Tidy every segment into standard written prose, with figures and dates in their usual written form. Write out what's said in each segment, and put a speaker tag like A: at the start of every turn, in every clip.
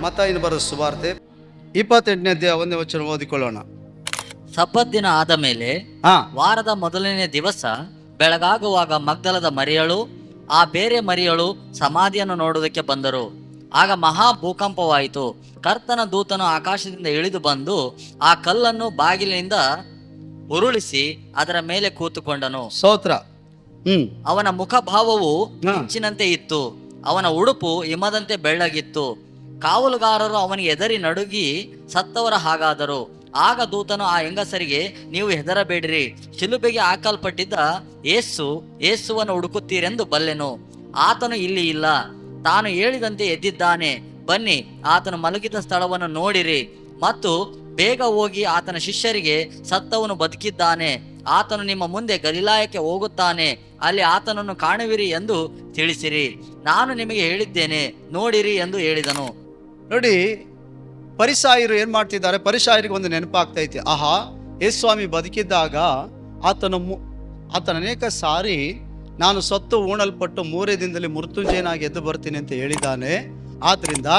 A: ಮತ್ತಾಯನು ಬರೆದ ಸುವಾರ್ತೆ 28ನೇ ಅಧ್ಯಾಯ 1ನೇ ವಚನ ಓದಿಕೊಳ್ಳೋಣ.
B: ಸಬ್ಬತ್ ದಿನ ಆದ ಮೇಲೆ ವಾರದ ಮೊದಲನೇ ದಿವಸ ಬೆಳಗಾಗುವಾಗ ಮಗ್ದಲದ ಮರಿಯಳು ಆ ಬೇರೆ ಮರಿಯಳು ಸಮಾಧಿಯನ್ನು ನೋಡುವುದಕ್ಕೆ ಬಂದರು. ಆಗ ಮಹಾ ಭೂಕಂಪವಾಯಿತು. ಕರ್ತನ ದೂತನು ಆಕಾಶದಿಂದ ಇಳಿದು ಬಂದು ಆ ಕಲ್ಲನ್ನು ಬಾಗಿಲಿನಿಂದ ಉರುಳಿಸಿ ಅದರ ಮೇಲೆ ಕೂತುಕೊಂಡನು.
A: ಸ್ತೋತ್ರ.
B: ಅವನ ಮುಖಭಾವವು ಮಿಂಚಿನಂತೆ ಇತ್ತು, ಅವನ ಉಡುಪು ಹಿಮದಂತೆ ಬೆಳ್ಳಗಿತ್ತು. ಕಾವಲುಗಾರರು ಅವನಿಗೆ ಹೆದರಿ ನಡುಗಿ ಸತ್ತವರ ಹಾಗಾದರು. ಆಗ ದೂತನು ಆ ಹೆಂಗಸರಿಗೆ, ನೀವು ಹೆದರಬೇಡಿರಿ, ಶಿಲುಬೆಗೆ ಹಾಕಲ್ಪಟ್ಟಿದ್ದ ಯೇಸುವನ್ನು ಹುಡುಕುತ್ತೀರೆಂದು ಬಲ್ಲೆನು. ಆತನು ಇಲ್ಲಿ ಇಲ್ಲ, ತಾನು ಹೇಳಿದಂತೆ ಎದ್ದಿದ್ದಾನೆ. ಬನ್ನಿ, ಆತನು ಮಲಗಿದ ಸ್ಥಳವನ್ನು ನೋಡಿರಿ ಮತ್ತು ಬೇಗ ಹೋಗಿ ಆತನ ಶಿಷ್ಯರಿಗೆ, ಸತ್ತವನು ಬದುಕಿದ್ದಾನೆ, ಆತನು ನಿಮ್ಮ ಮುಂದೆ ಗಲಿಲಾಯಕ್ಕೆ ಹೋಗುತ್ತಾನೆ, ಅಲ್ಲಿ ಆತನನ್ನು ಕಾಣುವಿರಿ ಎಂದು ತಿಳಿಸಿರಿ. ನಾನು ನಿಮಗೆ ಹೇಳಿದ್ದೇನೆ, ನೋಡಿರಿ ಎಂದು ಹೇಳಿದನು.
A: ನೋಡಿ, ಪರಿಸಾಯರು ಏನ್ ಮಾಡ್ತಿದ್ದಾರೆ? ಪರಿಸಾಯರಿಗೆ ಒಂದು ನೆನಪಾಗ್ತೈತಿ. ಆಹಾ, ಯೇಸುಸ್ವಾಮಿ ಬದುಕಿದ್ದಾಗ ಆತನ ಅನೇಕ ಸಾರಿ ನಾನು ಸತ್ತು ಉಣಲ್ಪಟ್ಟು 3 ದಿನದಲ್ಲಿ ಮೃತ್ಯುಂಜಯನಾಗಿ ಎದ್ದು ಬರ್ತೀನಿ ಅಂತ ಹೇಳಿದ್ದಾನೆ. ಆದ್ರಿಂದ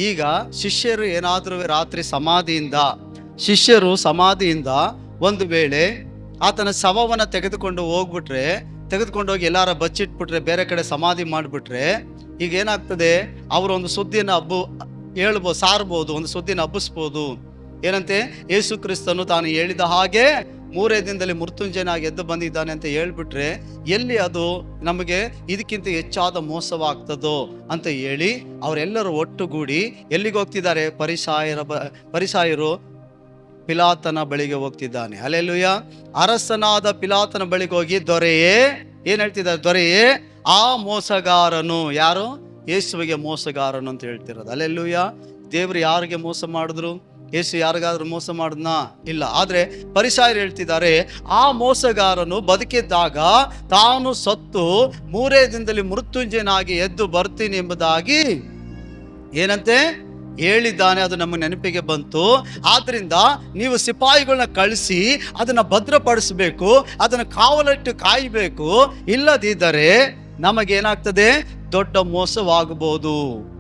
A: ಈಗ ಶಿಷ್ಯರು ಏನಾದ್ರೂ ರಾತ್ರಿ ಶಿಷ್ಯರು ಸಮಾಧಿಯಿಂದ ಒಂದು ವೇಳೆ ಆತನ ಶವವನ್ನು ತೆಗೆದುಕೊಂಡು ಹೋಗಿ ಎಲ್ಲಾರ ಬಚ್ಚಿಟ್ಬಿಟ್ರೆ, ಬೇರೆ ಕಡೆ ಸಮಾಧಿ ಮಾಡಿಬಿಟ್ರೆ, ಈಗ ಏನಾಗ್ತದೆ? ಅವರು ಒಂದು ಸುದ್ದಿಯನ್ನು ಸಾರ್ಬೋದು, ಒಂದು ಸುದ್ದಿನ ಹಬ್ಬಿಸ್ಬೋದು. ಏನಂತೆ? ಯೇಸು ಕ್ರಿಸ್ತನು ತಾನು ಹೇಳಿದ ಹಾಗೆ 3 ದಿನದಲ್ಲಿ ಮೃತ್ಯುಂಜಯನಾಗಿ ಎದ್ದು ಬಂದಿದ್ದಾನೆ ಅಂತ ಹೇಳ್ಬಿಟ್ರೆ, ಎಲ್ಲಿ ಅದು ನಮಗೆ ಇದಕ್ಕಿಂತ ಹೆಚ್ಚಾದ ಮೋಸವಾಗ್ತದೋ ಅಂತ ಹೇಳಿ ಅವರೆಲ್ಲರೂ ಒಟ್ಟುಗೂಡಿ ಎಲ್ಲಿಗೆ ಹೋಗ್ತಿದ್ದಾರೆ? ಪರಿಸಾಯರು ಪಿಲಾತನ ಬಳಿಗೆ ಹೋಗ್ತಿದ್ದಾನೆ. ಹಲ್ಲೆಲೂಯಾ. ಅರಸನಾದ ಪಿಲಾತನ ಬಳಿಗೆ ಹೋಗಿ, ದೊರೆಯೇ, ಏನ್ ಹೇಳ್ತಿದ್ದಾರೆ? ದೊರೆಯೇ, ಆ ಮೋಸಗಾರನು ಯಾರು? ಯೇಸುವಿಗೆ ಮೋಸಗಾರನು ಅಂತ ಹೇಳ್ತಿರೋದು. ಹಲ್ಲೆಲೂಯಾ. ದೇವರು ಯಾರಿಗೆ ಮೋಸ ಮಾಡಿದ್ರು? ಯೇಸು ಯಾರಿಗಾದ್ರೂ ಮೋಸ ಮಾಡಿದ್ನಾ? ಇಲ್ಲ. ಆದ್ರೆ ಪರಿಸಾಯರು ಹೇಳ್ತಿದ್ದಾರೆ, ಆ ಮೋಸಗಾರನು ಬದುಕಿದ್ದಾಗ ತಾನು ಸತ್ತು 3 ದಿನದಲ್ಲಿ ಮೃತ್ಯುಂಜಯನಾಗಿ ಎದ್ದು ಬರ್ತೀನಿ ಎಂಬುದಾಗಿ ಏನಂತೆ ಹೇಳಿದ್ದಾನೆ. ಅದು ನಮ್ಮ ನೆನಪಿಗೆ ಬಂತು. ಆದ್ರಿಂದ ನೀವು ಸಿಪಾಯಿಗಳನ್ನ ಕಳಿಸಿ ಅದನ್ನ ಭದ್ರಪಡಿಸಬೇಕು, ಅದನ್ನ ಕಾವಲಿಟ್ಟು ಕಾಯಬೇಕು. ಇಲ್ಲದಿದ್ದರೆ ನಮಗೇನಾಗ್ತದೆ? ದೊಡ್ಡ ಮೋಸವಾಗಬಹುದು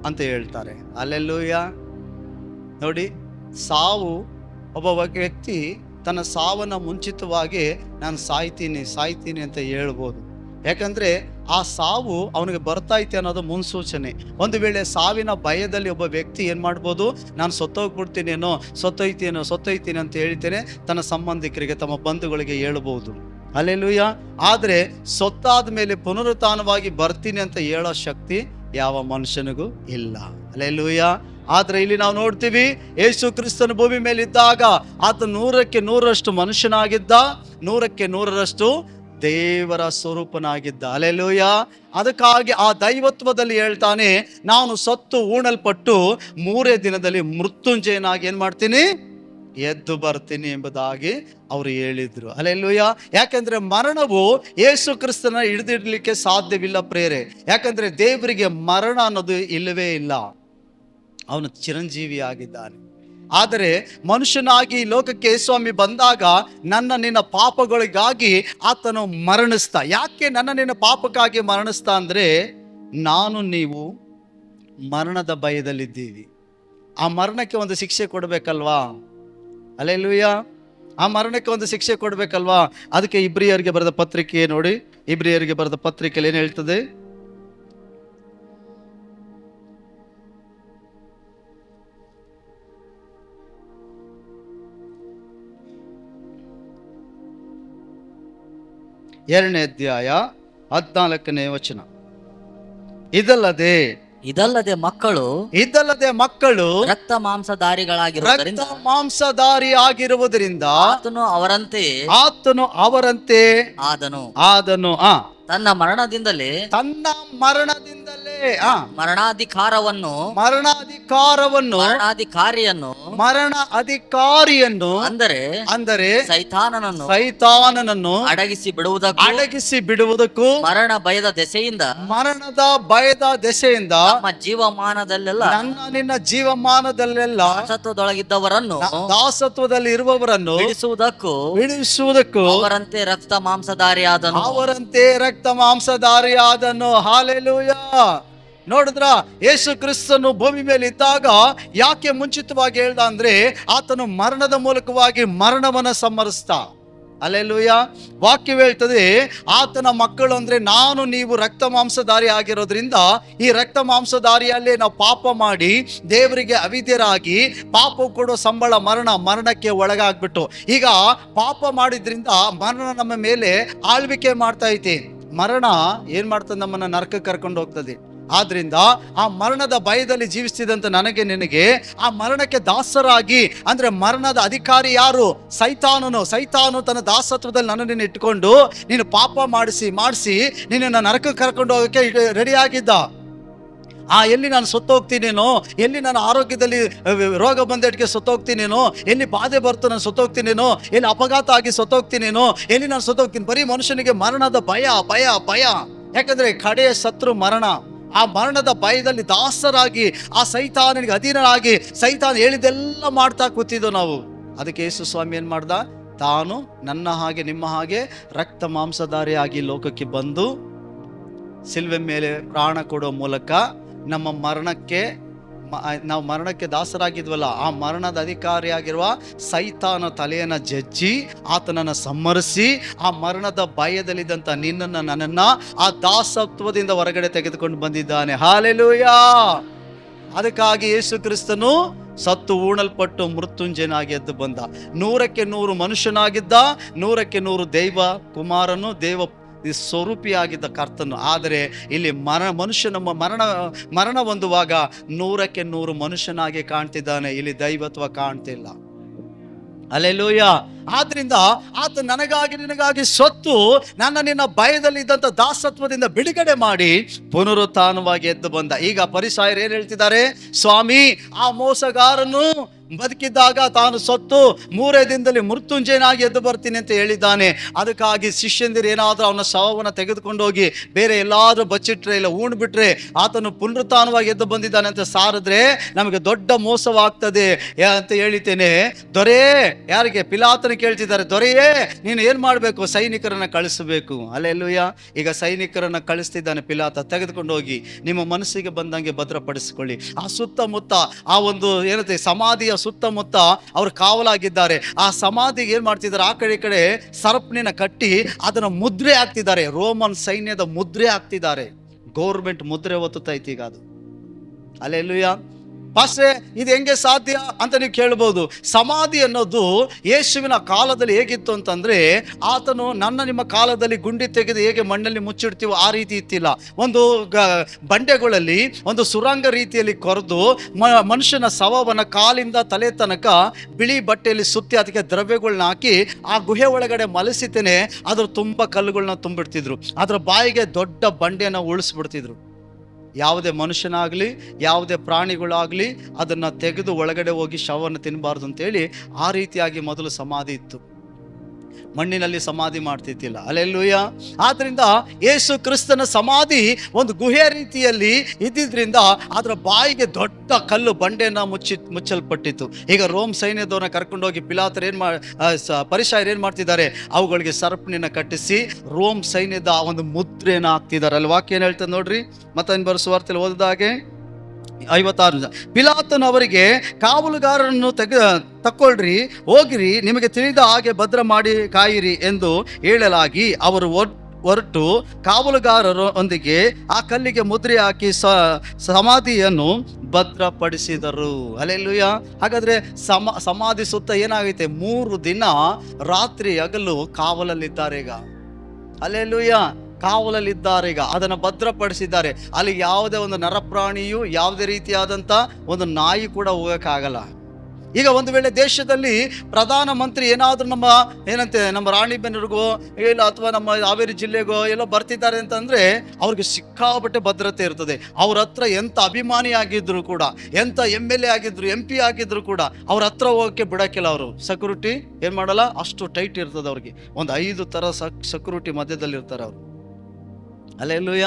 A: ಅಂತ ಹೇಳ್ತಾರೆ. ಹಲ್ಲೆಲೂಯಾ. ನೋಡಿ, ಸಾವು, ಒಬ್ಬ ವ್ಯಕ್ತಿ ತನ್ನ ಸಾವನ್ನ ಮುಂಚಿತವಾಗಿ ನಾನು ಸಾಯ್ತೀನಿ ಅಂತ ಹೇಳ್ಬೋದು. ಯಾಕಂದ್ರೆ ಆ ಸಾವು ಅವನಿಗೆ ಬರ್ತೈತೆ ಅನ್ನೋದು ಮುನ್ಸೂಚನೆ. ಒಂದು ವೇಳೆ ಸಾವಿನ ಭಯದಲ್ಲಿ ಒಬ್ಬ ವ್ಯಕ್ತಿ ಏನ್ ಮಾಡ್ಬೋದು? ನಾನು ಸತ್ತೋಯ್ತೀನಿ ಅಂತ ಹೇಳ್ತೇನೆ ತನ್ನ ಸಂಬಂಧಿಕರಿಗೆ, ತಮ್ಮ ಬಂಧುಗಳಿಗೆ ಹೇಳ್ಬೋದು. ಹಲ್ಲೆಲೂಯಾ. ಆದ್ರೆ ಸತ್ತಾದ ಮೇಲೆ ಪುನರುತ್ಥಾನವಾಗಿ ಬರ್ತೀನಿ ಅಂತ ಹೇಳೋ ಶಕ್ತಿ ಯಾವ ಮನುಷ್ಯನಿಗೂ ಇಲ್ಲ. ಹಲ್ಲೆಲೂಯಾ. ಆದ್ರೆ ಇಲ್ಲಿ ನಾವು ನೋಡ್ತೀವಿ, ಯೇಸು ಕ್ರಿಸ್ತನ ಭೂಮಿ ಮೇಲೆ ಇದ್ದಾಗ ಆತ 100ಕ್ಕೆ 100ರಷ್ಟು ಮನುಷ್ಯನಾಗಿದ್ದ, 100ಕ್ಕೆ 100ರಷ್ಟು ದೇವರ ಸ್ವರೂಪನಾಗಿದ್ದ. ಹಲ್ಲೆಲೂಯಾ. ಅದಕ್ಕಾಗಿ ಆ ದೈವತ್ವದಲ್ಲಿ ಹೇಳ್ತಾನೆ, ನಾನು ಸತ್ತು ಉಣಲ್ಪಟ್ಟು 3 ದಿನದಲ್ಲಿ ಮೃತ್ಯುಂಜಯನಾಗಿ ಏನ್ ಮಾಡ್ತೀನಿ? ಎದ್ದು ಬರ್ತೀನಿ ಎಂಬುದಾಗಿ ಅವರು ಹೇಳಿದ್ರು. ಹಲ್ಲೆಲೂಯಾ. ಯಾಕಂದ್ರೆ ಮರಣವು ಯೇಸು ಕ್ರಿಸ್ತನ ಹಿಡಿದಿಡ್ಲಿಕ್ಕೆ ಸಾಧ್ಯವಿಲ್ಲ ಪ್ರೇರೆ. ಯಾಕಂದ್ರೆ ದೇವರಿಗೆ ಮರಣ ಅನ್ನೋದು ಇಲ್ಲವೇ ಇಲ್ಲ. ಅವನು ಚಿರಂಜೀವಿ ಆಗಿದ್ದಾನೆ. ಆದರೆ ಮನುಷ್ಯನಾಗಿ ಲೋಕಕ್ಕೆ ಸ್ವಾಮಿ ಬಂದಾಗ ನಿನ್ನ ಪಾಪಗಳಿಗಾಗಿ ಆತನು ಮರಣಿಸ್ತಾ. ಯಾಕೆ ನಿನ್ನ ಪಾಪಕ್ಕಾಗಿ ಮರಣಿಸ್ತಾ ಅಂದ್ರೆ, ನಾನು ನೀವು ಮರಣದ ಭಯದಲ್ಲಿದ್ದೀವಿ. ಆ ಮರಣಕ್ಕೆ ಒಂದು ಶಿಕ್ಷೆ ಕೊಡ್ಬೇಕಲ್ವಾ? ಹಲ್ಲೆಲೂಯಾ. ಆ ಮರಣಕ್ಕೆ ಒಂದು ಶಿಕ್ಷೆ ಕೊಡ್ಬೇಕಲ್ವಾ? ಅದಕ್ಕೆ ಇಬ್ರಿಯರಿಗೆ ಬರೆದ ಪತ್ರಿಕೆ ನೋಡಿ, ಇಬ್ರಿಯರಿಗೆ ಬರೆದ ಪತ್ರಿಕೆಯಲ್ಲಿ ಏನ್ ಹೇಳ್ತದೆ? ಎರಡನೇ ಅಧ್ಯಾಯ 14ನೇ ವಚನ. ಇದಲ್ಲದೆ ಮಕ್ಕಳು
B: ರಕ್ತ ಮಾಂಸಧಾರಿ
A: ಆಗಿರುವುದರಿಂದ
B: ಆತನು
A: ಅವರಂತೆ ಆದನು.
B: ತನ್ನ ಮರಣದಿಂದಲೇ ಮರಣಾಧಿಕಾರಿಯನ್ನು
A: ಮರಣ ಅಧಿಕಾರಿಯನ್ನು
B: ಅಂದರೆ ಸೈತಾನನನ್ನು ಅಡಗಿಸಿ ಬಿಡುವುದಕ್ಕೂ ಮರಣದ
A: ಭಯದ ದೆಸೆಯಿಂದ
B: ನಮ್ಮ ಜೀವಮಾನದಲ್ಲೆಲ್ಲ
A: ನಿನ್ನ ಜೀವಮಾನದಲ್ಲೆಲ್ಲ ದಾಸತ್ವದಲ್ಲಿ ಇರುವವರನ್ನು ಬಿಡಿಸುವುದಕ್ಕೂ
B: ಅವರಂತೆ ರಕ್ತ ಮಾಂಸಧಾರಿಯಾದನು.
A: ಹಾಲೆಲೂಯಾ. ನೋಡಿದ್ರ ಯೇಸು ಕ್ರಿಸ್ತನು ಭೂಮಿ ಮೇಲೆ ಇದ್ದಾಗ ಯಾಕೆ ಮುಂಚಿತವಾಗಿ ಹೇಳ್ದ ಅಂದ್ರೆ ಆತನು ಮರಣದ ಮೂಲಕವಾಗಿ ಮರಣವನ್ನ ಸಂಹರಿಸ್ತ. ಅಲ್ಲೆಲೂಯ. ವಾಕ್ಯ ಹೇಳ್ತದೆ ಆತನ ಮಕ್ಕಳು ಅಂದ್ರೆ ನಾನು ನೀವು ರಕ್ತ ಮಾಂಸಧಾರಿ ಆಗಿರೋದ್ರಿಂದ ಈ ರಕ್ತ ಮಾಂಸಧಾರಿಯಲ್ಲೇ ನಾವು ಪಾಪ ಮಾಡಿ ದೇವರಿಗೆ ಅವಿದ್ಯರಾಗಿ ಪಾಪ ಕೊಡೋ ಸಂಬಳ ಮರಣಕ್ಕೆ ಒಳಗಾಗ್ಬಿಟ್ಟು ಈಗ ಪಾಪ ಮಾಡಿದ್ರಿಂದ ಮರಣ ನಮ್ಮ ಮೇಲೆ ಆಳ್ವಿಕೆ ಮಾಡ್ತಾ ಐತಿ. ಮರಣ ಏನ್ ಮಾಡ್ತದೆ, ನಮ್ಮನ್ನ ನರಕಕ್ಕೆ ಕರ್ಕೊಂಡು ಹೋಗ್ತದೆ. ಆದ್ರಿಂದ ಆ ಮರಣದ ಭಯದಲ್ಲಿ ಜೀವಿಸ್ತಿದಂತ ನನಗೆ ನಿನಗೆ ಆ ಮರಣಕ್ಕೆ ದಾಸರಾಗಿ, ಅಂದ್ರೆ ಮರಣದ ಅಧಿಕಾರಿ ಯಾರು? ಸೈತಾನು ತನ್ನ ದಾಸತ್ವದಲ್ಲಿ ನನ್ನನ್ನು ಇಟ್ಕೊಂಡು ನೀನು ಪಾಪ ಮಾಡಿಸಿ ನಿನ್ನನ್ನು ನರಕಕ್ಕೆ ಕರ್ಕೊಂಡು ಹೋಗಕ್ಕೆ ರೆಡಿ ಆಗಿದ್ದ. ಎಲ್ಲಿ ನಾನು ಸತ್ತೋಗ್ತೀನೇನೋ, ಎಲ್ಲಿ ನನ್ನ ಆರೋಗ್ಯದಲ್ಲಿ ರೋಗ ಬಂದೇಟಿಗೆ ಸತ್ತೋಗ್ತೀನೇನೋ, ಎಲ್ಲಿ ಬಾಧೆ ಬರ್ತು ನಾನು ಸತ್ತೋಗ್ತೀನೇನೋ, ಎಲ್ಲಿ ಅಪಘಾತ ಆಗಿ ಸತ್ತೋಗ್ತೀನೇನೋ, ಎಲ್ಲಿ ನಾನು ಸತ್ತೋಗ್ತೀನಿ. ಬರೀ ಮನುಷ್ಯನಿಗೆ ಮರಣದ ಭಯ. ಯಾಕಂದ್ರೆ ಕಡೆಯ ಶತ್ರು ಮರಣ. ಆ ಮರಣದ ಭಯದಲ್ಲಿ ದಾಸರಾಗಿ ಆ ಸೈತಾನನಿಗೆ ಅಧೀನರಾಗಿ ಸೈತಾನ ಹೇಳಿದೆಲ್ಲ ಮಾಡ್ತಾ ಕೂತಿದ್ದೋ ನಾವು. ಅದಕ್ಕೆ ಯೇಸು ಸ್ವಾಮಿ ಏನ್ ಮಾಡ್ದ? ತಾನು ನನ್ನ ಹಾಗೆ ನಿಮ್ಮ ಹಾಗೆ ರಕ್ತ ಮಾಂಸಧಾರಿಯಾಗಿ ಲೋಕಕ್ಕೆ ಬಂದು ಸಿಲ್ವೆ ಮೇಲೆ ಪ್ರಾಣ ಕೊಡೋ ಮೂಲಕ ನಮ್ಮ ನಾವು ಮರಣಕ್ಕೆ ದಾಸರಾಗಿದ್ವಲ್ಲ, ಆ ಮರಣದ ಅಧಿಕಾರಿಯಾಗಿರುವ ಸೈತಾನ ತಲೆಯನ್ನ ಜಜ್ಜಿ ಆತನನ್ನು ಸಂಹರಿಸಿ ಆ ಮರಣದ ಭಯದಲ್ಲಿದ್ದಂಥ ನಿನ್ನನ್ನು ನನ್ನನ್ನ ಆ ದಾಸತ್ವದಿಂದ ಹೊರಗಡೆ ತೆಗೆದುಕೊಂಡು ಬಂದಿದ್ದಾನೆ. ಹಾಲೆಲೂಯಾ. ಅದಕ್ಕಾಗಿ ಯೇಸು ಕ್ರಿಸ್ತನು ಸತ್ತು ಉಣಲ್ಪಟ್ಟು ಮೃತ್ಯುಂಜಯನಾಗಿ ಎದ್ದು ಬಂದ. 100ಕ್ಕೆ 100 ಮನುಷ್ಯನಾಗಿದ್ದ, 100ಕ್ಕೆ 100 ದೈವ ಕುಮಾರನು, ದೇವ ಸ್ವರೂಪಿಯಾಗಿದ್ದ ಕರ್ತನು. ಆದರೆ ಇಲ್ಲಿ ಮನುಷ್ಯನ ಮರಣ ಹೊಂದುವಾಗ 100ಕ್ಕೆ 100 ಮನುಷ್ಯನಾಗಿ ಕಾಣ್ತಿದ್ದಾನೆ. ಇಲ್ಲಿ ದೈವತ್ವ ಕಾಣ್ತಿಲ್ಲ. ಹಲ್ಲೆಲೂಯ. ಆದ್ರಿಂದ ಆತ ನನಗಾಗಿ ನಿನಗಾಗಿ ಸತ್ತು ನಿನ್ನ ಭಯದಲ್ಲಿ ಇದ್ದಂಥ ದಾಸತ್ವದಿಂದ ಬಿಡುಗಡೆ ಮಾಡಿ ಪುನರುತ್ಥಾನವಾಗಿ ಎದ್ದು ಬಂದ. ಈಗ ಫರಿಸಾಯರು ಏನ್ ಹೇಳ್ತಿದ್ದಾರೆ? ಸ್ವಾಮಿ, ಆ ಮೋಸಗಾರನು ಬದುಕಿದ್ದಾಗ ತಾನು ಸತ್ತು 3 ದಿನದಲ್ಲಿ ಮೃತ್ಯುಂಜಯನಾಗಿ ಎದ್ದು ಬರ್ತೀನಿ ಅಂತ ಹೇಳಿದ್ದಾನೆ. ಅದಕ್ಕಾಗಿ ಶಿಷ್ಯಂದಿರು ಏನಾದರೂ ಅವನ ಶವವನ್ನು ತೆಗೆದುಕೊಂಡು ಹೋಗಿ ಬೇರೆ ಎಲ್ಲಾದ್ರೂ ಬಚ್ಚಿಟ್ರೆ ಇಲ್ಲ ಉಣ್ಬಿಟ್ರೆ ಆತನು ಪುನರುತ್ಥಾನವಾಗಿ ಎದ್ದು ಬಂದಿದ್ದಾನೆ ಅಂತ ಸಾರಿದ್ರೆ ನಮಗೆ ದೊಡ್ಡ ಮೋಸವಾಗ್ತದೆ ಅಂತ ಹೇಳಿದ್ದೇನೆ. ದೊರೆ, ಯಾರಿಗೆ? ಪಿಲಾತನ ಕೇಳ್ತಿದ್ದಾರೆ, ದೊರೆಯೇ ನೀನು ಏನ್ ಮಾಡ್ಬೇಕು? ಸೈನಿಕರನ್ನ ಕಳಿಸಬೇಕು. ಅಲ್ಲೆಲ್ಲೂಯ. ಈಗ ಸೈನಿಕರನ್ನ ಕಳಿಸ್ತಿದ್ದಾನೆ ಪಿಲಾತ. ತೆಗೆದುಕೊಂಡು ಹೋಗಿ ನಿಮ್ಮ ಮನಸ್ಸಿಗೆ ಬಂದಂಗೆ ಭದ್ರಪಡಿಸಿಕೊಳ್ಳಿ. ಆ ಸುತ್ತಮುತ್ತ ಆ ಒಂದು ಏನಂತೆ ಸಮಾಧಿಯ ಸುತ್ತಮುತ್ತ ಅವರು ಕಾವಲಾಗಿದ್ದಾರೆ. ಆ ಸಮಾಧಿಗೆ ಏನ್ ಮಾಡ್ತಿದ್ದಾರೆ? ಆ ಕಡೆ ಈ ಕಡೆ ಸರಪಣಿನ ಕಟ್ಟಿ ಅದನ್ನ ಮುದ್ರೆ ಹಾಕ್ತಿದ್ದಾರೆ. ರೋಮನ್ ಸೈನ್ಯದ ಮುದ್ರೆ ಹಾಕ್ತಿದ್ದಾರೆ. ಗೌರ್ಮೆಂಟ್ ಮುದ್ರೆ ಒತ್ತುತ್ತೈತಿ ಈಗ ಅದು. ಅಲ್ಲೆಲ್ಲೂಯ. ಪಾಸ್ಟ್ರೆ, ಇದು ಹೆಂಗೆ ಸಾಧ್ಯ ಅಂತ ನೀವು ಕೇಳ್ಬೋದು. ಸಮಾಧಿ ಅನ್ನೋದು ಯೇಸುವಿನ ಕಾಲದಲ್ಲಿ ಹೇಗಿತ್ತು ಅಂತಂದ್ರೆ, ಆತನು ನಿಮ್ಮ ಕಾಲದಲ್ಲಿ ಗುಂಡಿ ತೆಗೆದು ಹೇಗೆ ಮಣ್ಣಲ್ಲಿ ಮುಚ್ಚಿಡ್ತೀವೋ ಆ ರೀತಿ ಇತ್ತಿಲ್ಲ. ಒಂದು ಬಂಡೆಗಳಲ್ಲಿ ಒಂದು ಸುರಂಗ ರೀತಿಯಲ್ಲಿ ಕೊರೆದು ಮನುಷ್ಯನ ಶವವನ್ನು ಕಾಲಿಂದ ತಲೆ ತನಕ ಬಿಳಿ ಬಟ್ಟೆಯಲ್ಲಿ ಸುತ್ತಿ ಅದಕ್ಕೆ ದ್ರವ್ಯಗಳನ್ನ ಹಾಕಿ ಆ ಗುಹೆ ಒಳಗಡೆ ಮಲಸಿತೇನೆ ಅದ್ರ ತುಂಬ ಕಲ್ಲುಗಳನ್ನ ತುಂಬಿಡ್ತಿದ್ರು. ಅದ್ರ ಬಾಯಿಗೆ ದೊಡ್ಡ ಬಂಡೆಯನ್ನು ಉಳಿಸ್ಬಿಡ್ತಿದ್ರು. ಯಾವುದೇ ಮನುಷ್ಯನಾಗಲಿ ಯಾವುದೇ ಪ್ರಾಣಿಗಳಾಗಲಿ ಅದನ್ನು ತೆಗೆದು ಒಳಗಡೆ ಹೋಗಿ ಶವವನ್ನು ತಿನ್ನಬಾರ್ದು ಅಂತೇಳಿ ಆ ರೀತಿಯಾಗಿ ಮೊದಲು ಸಮಾಧಿ ಇತ್ತು. ಮಣ್ಣಿನಲ್ಲಿ ಸಮಾಧಿ ಮಾಡ್ತಿದ್ದಿಲ್ಲ. ಅಲ್ಲೆಲ್ಲೂಯ. ಆದ್ರಿಂದ ಯೇಸು ಕ್ರಿಸ್ತನ ಸಮಾಧಿ ಒಂದು ಗುಹೆ ರೀತಿಯಲ್ಲಿ ಇದ್ದಿದ್ರಿಂದ ಅದರ ಬಾಯಿಗೆ ದೊಡ್ಡ ಕಲ್ಲು ಬಂಡೆನ ಮುಚ್ಚಲ್ಪಟ್ಟಿತ್ತು. ಈಗ ರೋಮ್ ಸೈನ್ಯದವನ್ನ ಕರ್ಕೊಂಡೋಗಿ ಪಿಲಾತರು ಫರಿಸಾಯರು ಏನ್ ಮಾಡ್ತಿದ್ದಾರೆ? ಅವುಗಳಿಗೆ ಸರಪಣಿನ ಕಟ್ಟಿಸಿ ರೋಮ್ ಸೈನ್ಯದ ಒಂದು ಮುದ್ರೆನ ಹಾಕ್ತಿದ್ದಾರೆ. ಅಲ್ಲಿ ವಾಕ್ಯ ಏನ್ ಹೇಳ್ತದೆ ನೋಡ್ರಿ, ಮತ್ತೆ ಸುವಾರ್ತೆಯಲ್ಲಿ ಓದಿದಾಗೆ 56. ಪಿಲಾತನು ಅವರಿಗೆ, ಕಾವಲುಗಾರರನ್ನು ತಕ್ಕೊಳ್ರಿ, ಹೋಗಿರಿ, ನಿಮಗೆ ತಿಳಿದ ಹಾಗೆ ಭದ್ರ ಮಾಡಿ ಕಾಯಿರಿ ಎಂದು ಹೇಳಲಾಗಿ ಅವರು ಹೊರಟು ಕಾವಲುಗಾರರೊಂದಿಗೆ ಆ ಕಲ್ಲಿಗೆ ಮುದ್ರೆ ಹಾಕಿ ಸಮಾಧಿಯನ್ನು ಭದ್ರಪಡಿಸಿದರು. ಅಲ್ಲೆಲ್ಲೂಯ. ಹಾಗಾದ್ರೆ ಸಮಾಧಿ ಸುತ್ತ ಏನಾಗೈತೆ? 3 ದಿನ ರಾತ್ರಿ ಹಗಲು ಕಾವಲಲ್ಲಿದ್ದಾರೆ ಈಗ. ಅಲ್ಲೆಲ್ಲೂಯ. ಕಾವಲಲ್ಲಿದ್ದಾರೆ ಈಗ. ಅದನ್ನು ಭದ್ರಪಡಿಸಿದ್ದಾರೆ. ಅಲ್ಲಿ ಯಾವುದೇ ಒಂದು ನರಪ್ರಾಣಿಯು, ಯಾವುದೇ ರೀತಿಯಾದಂಥ ಒಂದು ನಾಯಿ ಕೂಡ ಹೋಗೋಕ್ಕಾಗಲ್ಲ. ಈಗ ಒಂದು ವೇಳೆ ದೇಶದಲ್ಲಿ ಪ್ರಧಾನ ಮಂತ್ರಿ ಏನಾದರೂ ನಮ್ಮ ರಾಣಿಬೆನ್ನೂರಿಗೋ ಇಲ್ಲ ಅಥವಾ ನಮ್ಮ ಹಾವೇರಿ ಜಿಲ್ಲೆಗೋ ಎಲ್ಲೋ ಬರ್ತಿದ್ದಾರೆ ಅಂತಂದ್ರೆ ಅವ್ರಿಗೆ ಸಿಕ್ಕಾಪಟ್ಟೆ ಭದ್ರತೆ ಇರ್ತದೆ. ಅವ್ರ ಹತ್ರ ಎಂಥ ಅಭಿಮಾನಿ ಆಗಿದ್ರು ಕೂಡ, ಎಂಥ MLA ಆಗಿದ್ರು, MP ಆಗಿದ್ರು ಕೂಡ ಅವ್ರ ಹತ್ರ ಹೋಗೋಕ್ಕೆ ಬಿಡಕ್ಕಿಲ್ಲ. ಅವರು ಸೆಕ್ಯೂರಿಟಿ ಏನ್ ಮಾಡಲ್ಲ, ಅಷ್ಟು ಟೈಟ್ ಇರ್ತದೆ ಅವ್ರಿಗೆ. ಒಂದು 5 ಥರ ಸೆಕ್ಯೂರಿಟಿ ಮಧ್ಯದಲ್ಲಿ ಇರ್ತಾರೆ ಅವರು. ಅಲ್ಲೆಲ್ಲೂಯ.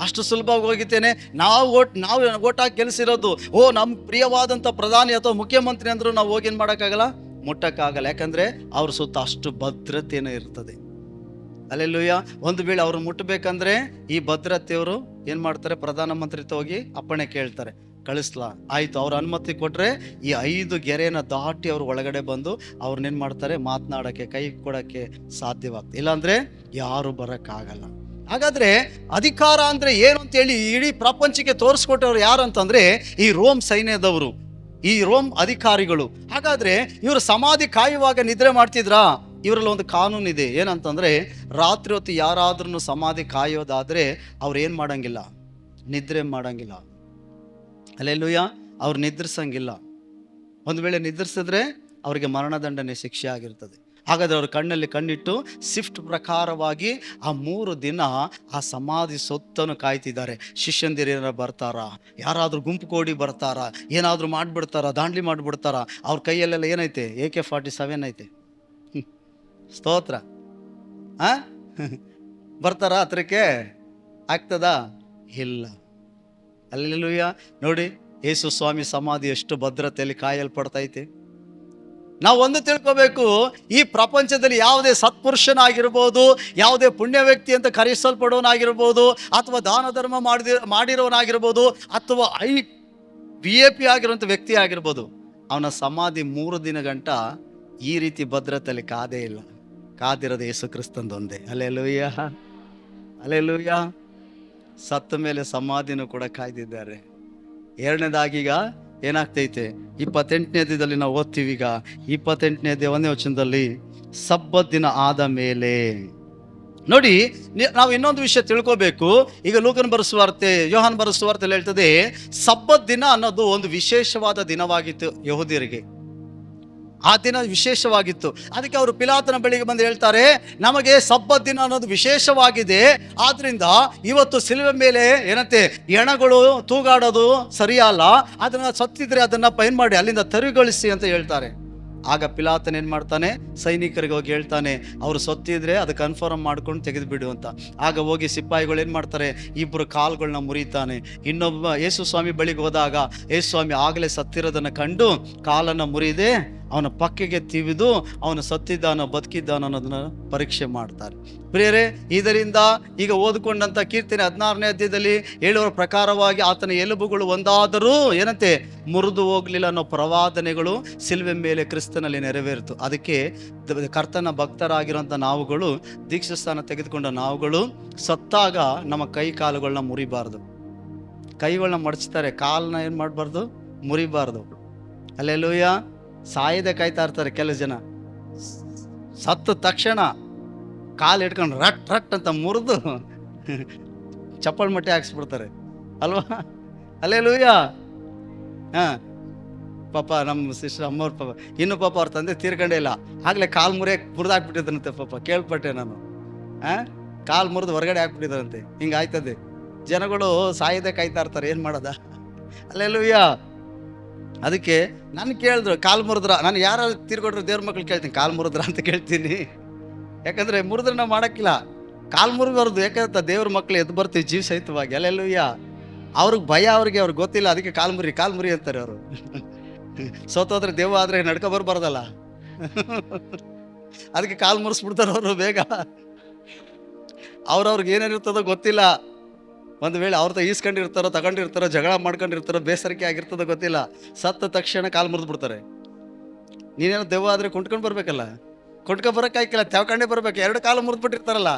A: ಅಷ್ಟು ಸುಲಭವಾಗಿ ಹೋಗಿದ್ದೇನೆ. ನಾವು ಓಟ್ ಹಾಕಿ ಗೆಲ್ಲಿಸಿರೋದು. ನಮ್ಮ ಪ್ರಿಯವಾದಂಥ ಪ್ರಧಾನಿ ಅಥವಾ ಮುಖ್ಯಮಂತ್ರಿ ಅಂದ್ರೂ ನಾವು ಹೋಗಿ ಏನು ಮಾಡೋಕ್ಕಾಗಲ್ಲ, ಮುಟ್ಟಕ್ಕಾಗಲ್ಲ. ಯಾಕಂದ್ರೆ ಅವ್ರ ಸುತ್ತ ಅಷ್ಟು ಭದ್ರತೆನೇ ಇರ್ತದೆ. ಅಲ್ಲೆಲ್ಲೂಯ್ಯ. ಒಂದು ವೇಳೆ ಅವ್ರು ಮುಟ್ಟಬೇಕಂದ್ರೆ ಈ ಭದ್ರತೆಯವರು ಏನ್ ಮಾಡ್ತಾರೆ, ಪ್ರಧಾನಮಂತ್ರಿ ಹೋಗಿ ಅಪ್ಪಣೆ ಕೇಳ್ತಾರೆ, ಕಳಿಸ್ಲಾ, ಆಯ್ತು. ಅವ್ರ ಅನುಮತಿ ಕೊಟ್ರೆ ಈ 5 ಗೆರೆನ ದಾಟಿ ಅವ್ರು ಒಳಗಡೆ ಬಂದು ಅವ್ರನ್ನೇನ್ ಮಾಡ್ತಾರೆ, ಮಾತನಾಡಕ್ಕೆ, ಕೈ ಕೊಡಕ್ಕೆ ಸಾಧ್ಯವಾಗ್ತದೆ. ಇಲ್ಲಾಂದ್ರೆ ಯಾರು ಬರಕ್ಕಾಗಲ್ಲ. ಹಾಗಾದ್ರೆ ಅಧಿಕಾರ ಅಂದ್ರೆ ಏನು ಅಂತೇಳಿ ಇಡೀ ಪ್ರಪಂಚಕ್ಕೆ ತೋರಿಸ್ಕೊಟ್ಟವ್ರು ಯಾರು ಅಂತಂದ್ರೆ ಈ ರೋಮ್ ಸೈನ್ಯದವರು, ಈ ರೋಮ್ ಅಧಿಕಾರಿಗಳು. ಹಾಗಾದ್ರೆ ಇವರು ಸಮಾಧಿ ಕಾಯುವಾಗ ನಿದ್ರೆ ಮಾಡ್ತಿದ್ರಾ? ಇವರಲ್ಲಿ ಒಂದು ಕಾನೂನು ಇದೆ, ಏನಂತಂದ್ರೆ ರಾತ್ರಿ ಹೊತ್ತು ಯಾರಾದ್ರೂ ಸಮಾಧಿ ಕಾಯೋದಾದ್ರೆ ಅವ್ರು ಏನ್ ಮಾಡಂಗಿಲ್ಲ, ನಿದ್ರೆ ಮಾಡಂಗಿಲ್ಲ. ಅಲ್ಲೆಲ್ಲೂಯ್ಯ, ಅವ್ರು ನಿದ್ರಿಸಂಗಿಲ್ಲ. ಒಂದು ವೇಳೆ ನಿದ್ರಿಸಿದ್ರೆ ಅವರಿಗೆ ಮರಣದಂಡನೆ ಶಿಕ್ಷೆ ಆಗಿರ್ತದೆ. ಹಾಗಾದ್ರೆ ಅವ್ರ ಕಣ್ಣಲ್ಲಿ ಕಣ್ಣಿಟ್ಟು ಶಿಫ್ಟ್ ಪ್ರಕಾರವಾಗಿ ಆ 3 ದಿನ ಆ ಸಮಾಧಿ ಸೊತ್ತನ್ನು ಕಾಯ್ತಿದ್ದಾರೆ. ಶಿಷ್ಯಂದಿರು ಏನಾರು ಬರ್ತಾರಾ, ಯಾರಾದ್ರೂ ಗುಂಪು ಕೂಡಿ ಬರ್ತಾರಾ, ಏನಾದ್ರೂ ಮಾಡ್ಬಿಡ್ತಾರ, ದಾಂಡ್ಲಿ ಮಾಡ್ಬಿಡ್ತಾರ. ಅವ್ರ ಕೈಯಲ್ಲೆಲ್ಲ ಏನೈತೆ, AK-47 ಐತೆ. ಸ್ತೋತ್ರ. ಬರ್ತಾರ ಹತ್ರಕ್ಕೆ? ಆಗ್ತದಾ? ಇಲ್ಲ. ಅಲ್ಲೆಲ್ಲೂಯ್ಯ. ನೋಡಿ, ಯೇಸು ಸ್ವಾಮಿ ಸಮಾಧಿ ಎಷ್ಟು ಭದ್ರತೆಯಲ್ಲಿ ಕಾಯಲ್ಪಡ್ತೈತೆ. ನಾವು ಒಂದು ತಿಳ್ಕೋಬೇಕು, ಈ ಪ್ರಪಂಚದಲ್ಲಿ ಯಾವುದೇ ಸತ್ಪುರುಷನಾಗಿರ್ಬೋದು, ಯಾವುದೇ ಪುಣ್ಯ ವ್ಯಕ್ತಿ ಅಂತ ಕರೆಸಲ್ಪಡೋನಾಗಿರ್ಬೋದು, ಅಥವಾ ದಾನ ಧರ್ಮ ಮಾಡಿರೋನಾಗಿರ್ಬೋದು, ಅಥವಾ VIP ಆಗಿರುವಂಥ ವ್ಯಕ್ತಿ ಆಗಿರ್ಬೋದು, ಅವನ ಸಮಾಧಿ 3 ದಿನ ಗಂಟ ಈ ರೀತಿ ಭದ್ರತೆಯಲ್ಲಿ ಕಾದೇ ಇಲ್ಲ. ಕಾದಿರೋದು ಯೇಸು ಕ್ರಿಸ್ತಂದೊಂದೇ. Hallelujah, hallelujah. ಸತ್ತ ಮೇಲೆ ಸಮಾಧಿನೂ ಕೂಡ ಕಾಯ್ದಿದ್ದಾರೆ. ಎರಡನೇದಾಗೀಗ ಏನಾಗ್ತೈತೆ, 28ನೇದಲ್ಲಿ ನಾವು ಓದ್ತೀವಿ. ಈಗ 28ನೇ 1ನೇ ವಚನದಲ್ಲಿ ಸಬ್ಬತ್ ದಿನ ಆದ ಮೇಲೆ ನೋಡಿ, ನಾವು ಇನ್ನೊಂದು ವಿಷಯ ತಿಳ್ಕೋಬೇಕು. ಈಗ ಲೂಕನ್ ಬರೆಸುವಾರ್ತೆ, ಯೋಹಾನ್ ಬರೆಸುವಾರ್ತೆಯಲ್ಲಿ ಹೇಳ್ತದೆ, ಸಬ್ಬತ್ ದಿನ ಅನ್ನೋದು ಒಂದು ವಿಶೇಷವಾದ ದಿನವಾಗಿತ್ತು ಯಹೂದ್ಯರಿಗೆ. ಆ ದಿನ ವಿಶೇಷವಾಗಿತ್ತು. ಅದಕ್ಕೆ ಅವರು ಪಿಲಾತನ ಬಳಿಗೆ ಬಂದು ಹೇಳ್ತಾರೆ, ನಮಗೆ ಸಬ್ಬತ್ ದಿನ ಅನ್ನೋದು ವಿಶೇಷವಾಗಿದೆ, ಆದ್ರಿಂದ ಇವತ್ತು ಸಿಲುವೆ ಮೇಲೆ ಏನಂತೆ ಹೆಣಗಳು ತೂಗಾಡೋದು ಸರಿಯಲ್ಲ, ಅದನ್ನ ಸತ್ತಿದ್ರೆ ಅದನ್ನ ಪೈನ್ ಮಾಡಿ ಅಲ್ಲಿಂದ ತೆರವುಗೊಳಿಸಿ ಅಂತ ಹೇಳ್ತಾರೆ. ಆಗ ಪಿಲಾತನ ಏನ್ ಮಾಡ್ತಾನೆ, ಸೈನಿಕರಿಗೆ ಹೋಗಿ ಹೇಳ್ತಾನೆ, ಅವರು ಸತ್ತಿದ್ರೆ ಅದು ಕನ್ಫರ್ಮ್ ಮಾಡ್ಕೊಂಡು ತೆಗೆದು ಬಿಡು ಅಂತ. ಆಗ ಹೋಗಿ ಸಿಪಾಯಿಗಳು ಏನ್ ಮಾಡ್ತಾರೆ, 2 ಕಾಲ್ಗಳನ್ನ ಮುರಿತಾನೆ. ಇನ್ನೊಬ್ಬ ಯೇಸು ಸ್ವಾಮಿ ಬಳಿಗೆ ಹೋದಾಗ ಯೇಸು ಸ್ವಾಮಿ ಆಗಲೇ ಸತ್ತಿರೋದನ್ನ ಕಂಡು ಕಾಲನ್ನು ಮುರಿದೆ ಅವನ ಪಕ್ಕೆಗೆ ತಿವಿದು ಅವನು ಸತ್ತಿದ್ದಾನೋ ಬದುಕಿದ್ದಾನೋ ಅನ್ನೋದನ್ನ ಪರೀಕ್ಷೆ ಮಾಡ್ತಾರೆ. ಪ್ರಿಯರೇ, ಇದರಿಂದ ಈಗ ಓದಿಕೊಂಡಂತ ಕೀರ್ತನೆ 16ನೇ ಅಧ್ಯಾಯದಲ್ಲಿ ಹೇಳುವ ಪ್ರಕಾರವಾಗಿ ಆತನ ಎಲುಬುಗಳು ಒಂದಾದರೂ ಏನಂತೆ ಮುರಿದು ಹೋಗ್ಲಿಲ್ಲ ಅನ್ನೋ ಪ್ರವಾದನೆಗಳು ಸಿಲ್ವೆ ಮೇಲೆ ಕ್ರಿಸ್ತನಲ್ಲಿ ನೆರವೇರಿತು. ಅದಕ್ಕೆ ಕರ್ತನ ಭಕ್ತರಾಗಿರುವಂಥ ನಾವುಗಳು, ದೀಕ್ಷಾಸ್ಥಾನ ತೆಗೆದುಕೊಂಡ ನಾವುಗಳು ಸತ್ತಾಗ ನಮ್ಮ ಕೈ ಕಾಲುಗಳನ್ನ ಮುರಿಬಾರ್ದು. ಕೈಗಳನ್ನ ಮಡಚ್ತಾರೆ, ಕಾಲನ್ನ ಏನು ಮಾಡಬಾರ್ದು, ಮುರಿಬಾರ್ದು. ಅಲ್ಲೆಲ್ಲೂಯ್ಯ. ಸಾಯದೆ ಕಾಯ್ತಾ ಇರ್ತಾರೆ ಕೆಲವು ಜನ, ಸತ್ತ ತಕ್ಷಣ ಕಾಲು ಇಟ್ಕೊಂಡು ರಟ್ ರಟ್ ಅಂತ ಮುರಿದು ಚಪ್ಪಲ್ ಮಟ್ಟೆ ಹಾಕ್ಸ್ಬಿಡ್ತಾರೆ ಅಲ್ವಾ? ಅಲ್ಲೆಲ್ಲೂಯ್ಯ. ಪಾಪ ನಮ್ಮ ಸಿಸ್ಟರ್ ಅಮ್ಮವ್ರ ಪಾಪ ಇನ್ನು ಪಾಪ ಅವ್ರ ತಂದೆ ತೀರ್ಕೊಂಡೇ ಇಲ್ಲ, ಆಗಲೇ ಕಾಲು ಮುರಿದಾಕ್ಬಿಟ್ಟಿದ್ರಂತೆ. ಪಾಪ ಕೇಳ್ಪಟ್ಟೆ ನಾನು, ಕಾಲು ಮುರಿದು ಹೊರಗಡೆ ಹಾಕ್ಬಿಟ್ಟಿದ್ರಂತೆ. ಹಿಂಗೆ ಆಯ್ತದೆ. ಜನಗಳು ಸಾಯದೆ ಕಾಯ್ತಾ ಇರ್ತಾರೆ, ಏನು ಮಾಡೋದ? ಅಲ್ಲೆಲ್ಲೂಯ್ಯ. ಅದಕ್ಕೆ ನಾನು ಕೇಳಿದ್ರು, ಕಾಲು ಮುರಿದ್ರ, ನಾನು ಯಾರು ತೀರ್ಕೊಟ್ರು ದೇವ್ರ ಮಕ್ಳು ಕೇಳ್ತೀನಿ, ಕಾಲು ಮುರಿದ್ರ ಅಂತ ಕೇಳ್ತೀನಿ. ಯಾಕಂದರೆ ಮುರಿದ್ರೆ ನಾವು ಮಾಡೋಕ್ಕಿಲ್ಲ, ಕಾಲು ಮುರಿಬಾರ್ದು. ಯಾಕಂದ್ರೆ ದೇವ್ರ ಮಕ್ಳು ಎದ್ದು ಬರ್ತೀವಿ ಜೀವ ಸಹಿತವಾಗಿ. ಅಲ್ಲೆಲ್ಲೂಯ್ಯ. ಅವ್ರಿಗೆ ಭಯ, ಅವ್ರಿಗೆ ಗೊತ್ತಿಲ್ಲ, ಅದಕ್ಕೆ ಕಾಲು ಮುರಿ ಅಂತಾರೆ ಅವರು. ಸೋತೋದ್ರೆ ದೇವ ಆದರೆ ನಡ್ಕೊ ಬರ್ಬಾರ್ದಲ್ಲ, ಅದಕ್ಕೆ ಕಾಲು ಮುರಿಸ್ಬಿಡ್ತಾರೆ ಅವರು ಬೇಗ. ಅವ್ರವ್ರಿಗೆ ಏನೇನಿರ್ತದೋ ಗೊತ್ತಿಲ್ಲ. ಒಂದು ವೇಳೆ ಅವ್ರದ್ದು ಈಸ್ಕೊಂಡಿರ್ತಾರೋ, ತಗೊಂಡಿರ್ತಾರೋ, ಜಗಳ ಮಾಡ್ಕೊಂಡಿರ್ತಾರೋ, ಬೇಸರಿಕೆ ಆಗಿರ್ತದೋ ಗೊತ್ತಿಲ್ಲ, ಸತ್ತ ತಕ್ಷಣ ಕಾಲು ಮುರಿದ್ಬಿಡ್ತಾರೆ. ನೀನೇನೋ ದೆವ್ವ ಆದರೆ ಕೊಂಡ್ಕೊಂಡು ಬರ್ಬೇಕಲ್ಲ, ಕೊಂಡ್ಕೊಂಡು ಬರೋಕ್ಕಾಯ್ಕಿಲ್ಲ, ತೆವ್ಕೊಂಡೇ ಬರ್ಬೇಕು. 2 ಕಾಲು ಮುರಿದ್ಬಿಟ್ಟಿರ್ತಾರಲ್ಲ,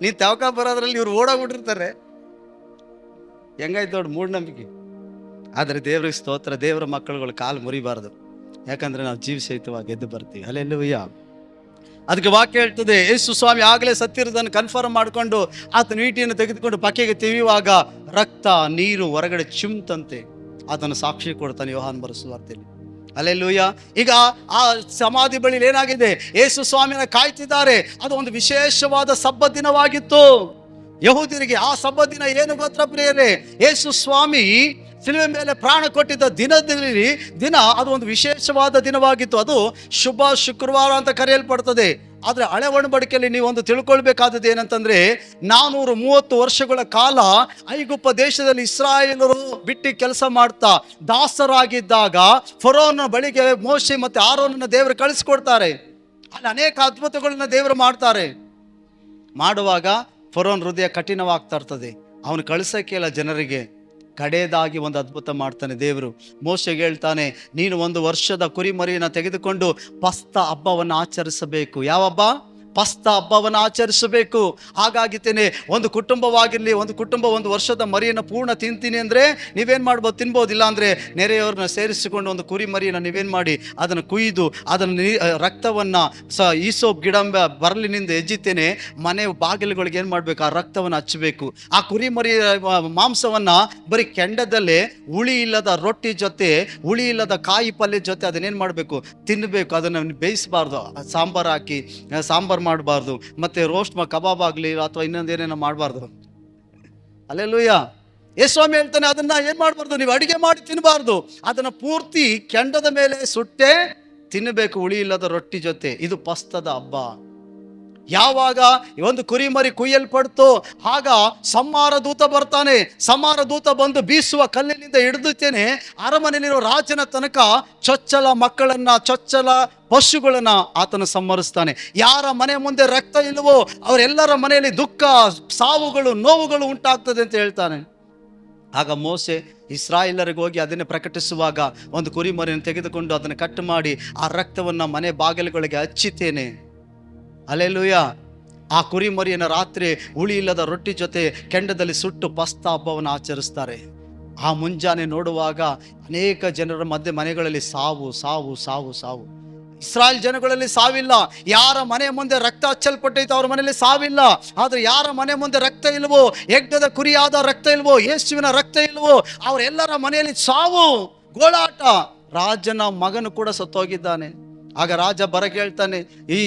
A: ನೀನು ತೆವ್ಕ ಬರೋದ್ರಲ್ಲಿ ಇವ್ರು ಓಡೋಗ್ಬಿಟ್ಟಿರ್ತಾರೆ. ಹೆಂಗಾಯ್ತು ನೋಡಿ ಮೂಢನಂಬಿಕೆ. ಆದರೆ ದೇವ್ರಿಗೆ ಸ್ತೋತ್ರ, ದೇವರ ಮಕ್ಕಳುಗಳು ಕಾಲು ಮುರಿಬಾರ್ದು. ಯಾಕಂದರೆ ನಾವು ಜೀವ ಸಹಿತವಾಗಿ ಎದ್ದು ಬರ್ತೀವಿ. ಅಲ್ಲೆಲ್ಲೂಯ್ಯ. ಅದಕ್ಕೆ ವಾಕ್ಯ ಹೇಳ್ತದೆ, ಯೇಸು ಸ್ವಾಮಿ ಆಗಲೇ ಸತ್ತಿರೋದನ್ನು ಕನ್ಫರ್ಮ್ ಮಾಡಿಕೊಂಡು ಆತನ ಈಟಿಯನ್ನು ತೆಗೆದುಕೊಂಡು ಪಕ್ಕೆಗೆ ತಿವಿಯುವಾಗ ರಕ್ತ ನೀರು ಹೊರಗಡೆ ಚಿಮ್ತಂತೆ ಆತನ ಸಾಕ್ಷಿ ಕೊಡ್ತಾನೆ ಯೋಹಾನ್ ಬರೆಸುವಾರ್ತೆಯಲ್ಲಿ. ಅಲ್ಲೆಲ್ಲೂಯ್ಯ. ಈಗ ಆ ಸಮಾಧಿ ಬಳಿ ಏನಾಗಿದೆ, ಯೇಸು ಸ್ವಾಮಿನ ಕಾಯ್ತಿದ್ದಾರೆ. ಅದು ಒಂದು ವಿಶೇಷವಾದ ಸಬ್ಬತ್ ದಿನವಾಗಿತ್ತು ಯಹೂದ್ಯರಿಗೆ. ಆ ಸಬ್ಬತ್ ದಿನ ಏನು ಗೊತ್ತಾ ಪ್ರಿಯರೇ, ಯೇಸು ಸ್ವಾಮಿ ಸಿಲುವೆ ಮೇಲೆ ಪ್ರಾಣ ಕೊಟ್ಟಿದ್ದ ದಿನ ಅದು ಒಂದು ವಿಶೇಷವಾದ ದಿನವಾಗಿತ್ತು. ಅದು ಶುಭ ಶುಕ್ರವಾರ ಅಂತ ಕರೆಯಲ್ಪಡ್ತದೆ. ಆದರೆ ಹಳೆ ಒಡಂಬಡಿಕೆಯಲ್ಲಿ ನೀವು ಒಂದು ತಿಳ್ಕೊಳ್ಬೇಕಾದದ್ದು ಏನಂತಂದ್ರೆ, 430 ವರ್ಷಗಳ ಕಾಲ ಐಗುಪ್ತ ದೇಶದಲ್ಲಿ ಇಸ್ರಾಯೇಲರು ಬಿಟ್ಟು ಕೆಲಸ ಮಾಡ್ತಾ ದಾಸರಾಗಿದ್ದಾಗ ಫರೋನ ಬಳಿಗೆ ಮೋಶೆ ಮತ್ತು ಆರೋನನ್ನ ದೇವರು ಕಳಿಸ್ಕೊಡ್ತಾರೆ. ಅಲ್ಲಿ ಅನೇಕ ಅದ್ಭುತಗಳನ್ನ ದೇವರು ಮಾಡ್ತಾರೆ. ಮಾಡುವಾಗ ಫರೋನ್ ಹೃದಯ ಕಠಿಣವಾಗ್ತಾ ಇರ್ತದೆ, ಅವನು ಕಳಿಸೋಕೆ ಇಲ್ಲ ಜನರಿಗೆ. ಕಡೆಯದಾಗಿ ಒಂದು ಅದ್ಭುತ ಮಾಡ್ತಾನೆ ದೇವರು. ಮೋಶೆಗೆ ಹೇಳ್ತಾನೆ, ನೀನು 1 ವರ್ಷದ ಕುರಿಮರಿಯನ್ನು ತೆಗೆದುಕೊಂಡು ಪಸ್ತ ಹಬ್ಬವನ್ನು ಆಚರಿಸಬೇಕು. ಯಾವ ಹಬ್ಬ? ಪಸ್ತ ಹಬ್ಬವನ್ನು ಆಚರಿಸಬೇಕು. ಹಾಗಾಗಿತ್ತೇನೆ ಒಂದು ಕುಟುಂಬವಾಗಿರಲಿ, ಒಂದು ಕುಟುಂಬ 1 ವರ್ಷದ ಮರಿಯನ್ನು ಪೂರ್ಣ ತಿಂತೀನಿ ಅಂದರೆ ನೀವೇನು ಮಾಡ್ಬೋದು? ತಿನ್ಬೋದು. ಇಲ್ಲ ಅಂದರೆ ನೆರೆಯವ್ರನ್ನ ಸೇರಿಸಿಕೊಂಡು ಒಂದು ಕುರಿ ಮರಿಯನ್ನು ನೀವೇನು ಮಾಡಿ ಅದನ್ನು ಕುಯ್ದು ಅದನ್ನು ರಕ್ತವನ್ನು ಈಸೋಪ್ ಗಿಡ ಬರಲಿನಿಂದ ಎಜ್ಜಿತೇನೆ ಮನೆ ಬಾಗಿಲುಗಳಿಗೆ ಏನು ಮಾಡಬೇಕು? ಆ ರಕ್ತವನ್ನು ಹಚ್ಚಬೇಕು. ಆ ಕುರಿ ಮರಿ ಮಾಂಸವನ್ನು ಬರೀ ಕೆಂಡದಲ್ಲೇ ಹುಳಿ ಇಲ್ಲದ ರೊಟ್ಟಿ ಜೊತೆ, ಹುಳಿ ಇಲ್ಲದ ಕಾಯಿ ಪಲ್ಯ ಜೊತೆ ಅದನ್ನೇನು ಮಾಡಬೇಕು? ತಿನ್ನಬೇಕು. ಅದನ್ನು ಬೇಯಿಸಬಾರ್ದು, ಸಾಂಬಾರು ಹಾಕಿ ಸಾಂಬಾರು ಮಾಡಬಾರ್ದು, ಮತ್ತೆ ರೋಸ್ಟ್ ಕಬಾಬ್ ಆಗಲಿ ಅಥವಾ ಇನ್ನೊಂದೇನೇನೋ ಮಾಡಬಾರ್ದು. ಅಲ್ಲೆಲ್ಲೂಯ್ಯ. ಯೇಸ್ವಾಮಿ ಹೇಳ್ತಾನೆ, ಅದನ್ನ ಏನು ಮಾಡಬಾರ್ದು? ನೀವು ಅಡಿಗೆ ಮಾಡಿ ತಿನ್ನಬಾರ್ದು, ಅದನ್ನು ಪೂರ್ತಿ ಕೆಂಡದ ಮೇಲೆ ಸುಟ್ಟೆ ತಿನ್ನಬೇಕು, ಹುಳಿ ಇಲ್ಲದ ರೊಟ್ಟಿ ಜೊತೆ. ಇದು ಪಸ್ತದ ಹಬ್ಬ. ಯಾವಾಗ ಒಂದು ಕುರಿಮರಿ ಕುಯ್ಯಲ್ಪಡ್ತೋ ಆಗ ಸಂಹಾರ ದೂತ ಬರ್ತಾನೆ. ಸಂಹಾರ ದೂತ ಬಂದು ಬೀಸುವ ಕಲ್ಲಿನಿಂದ ಹಿಡಿದುತ್ತೇನೆ ಅರಮನೆಯಲ್ಲಿರೋ ರಾಜನ ತನಕ ಚೊಚ್ಚಲ ಮಕ್ಕಳನ್ನ, ಚೊಚ್ಚಲ ಪಶುಗಳನ್ನ ಆತನು ಸಂಹರಿಸ್ತಾನೆ. ಯಾರ ಮನೆ ಮುಂದೆ ರಕ್ತ ಇಲ್ಲವೋ ಅವರೆಲ್ಲರ ಮನೆಯಲ್ಲಿ ದುಃಖ, ಸಾವುಗಳು, ನೋವುಗಳು ಉಂಟಾಗ್ತದೆ ಅಂತ ಹೇಳ್ತಾನೆ. ಆಗ ಮೋಸೆ ಇಸ್ರಾಯೇಲರಿಗೆ ಹೋಗಿ ಅದನ್ನೇ ಪ್ರಕಟಿಸುವಾಗ ಒಂದು ಕುರಿಮರಿಯನ್ನು ತೆಗೆದುಕೊಂಡು ಅದನ್ನು ಕಟ್ ಮಾಡಿ ಆ ರಕ್ತವನ್ನು ಮನೆ ಬಾಗಿಲುಗಳಿಗೆ ಹಚ್ಚಿತೇನೆ. ಅಲ್ಲೆಲ್ಲೂಯ್ಯ. ಆ ಕುರಿಮರಿಯನ್ನು ರಾತ್ರಿ ಹುಳಿ ಇಲ್ಲದ ರೊಟ್ಟಿ ಜೊತೆ ಕೆಂಡದಲ್ಲಿ ಸುಟ್ಟು ಪಸ್ತ ಹಬ್ಬವನ್ನು ಆಚರಿಸ್ತಾರೆ. ಆ ಮುಂಜಾನೆ ನೋಡುವಾಗ ಅನೇಕ ಜನರ ಮನೆಗಳಲ್ಲಿ ಸಾವು ಸಾವು ಸಾವು ಸಾವು. ಇಸ್ರಾಯೇಲ್ ಜನಗಳಲ್ಲಿ ಸಾವಿಲ್ಲ. ಯಾರ ಮನೆ ಮುಂದೆ ರಕ್ತ ಹಚ್ಚಲ್ಪಟ್ಟೈತೆ ಅವ್ರ ಮನೆಯಲ್ಲಿ ಸಾವಿಲ್ಲ. ಆದರೆ ಯಾರ ಮನೆ ಮುಂದೆ ರಕ್ತ ಇಲ್ವೋ, ಯಜ್ಞದ ಕುರಿಯಾದ ರಕ್ತ ಇಲ್ವೋ, ಯೇಸುವಿನ ರಕ್ತ ಇಲ್ವೋ, ಅವರೆಲ್ಲರ ಮನೆಯಲ್ಲಿ ಸಾವು, ಗೋಳಾಟ. ರಾಜನ ಮಗನು ಕೂಡ ಸತ್ತೋಗಿದ್ದಾನೆ. ಆಗ ರಾಜ ಬರಗೇಳ್ತಾನೆ, ಈ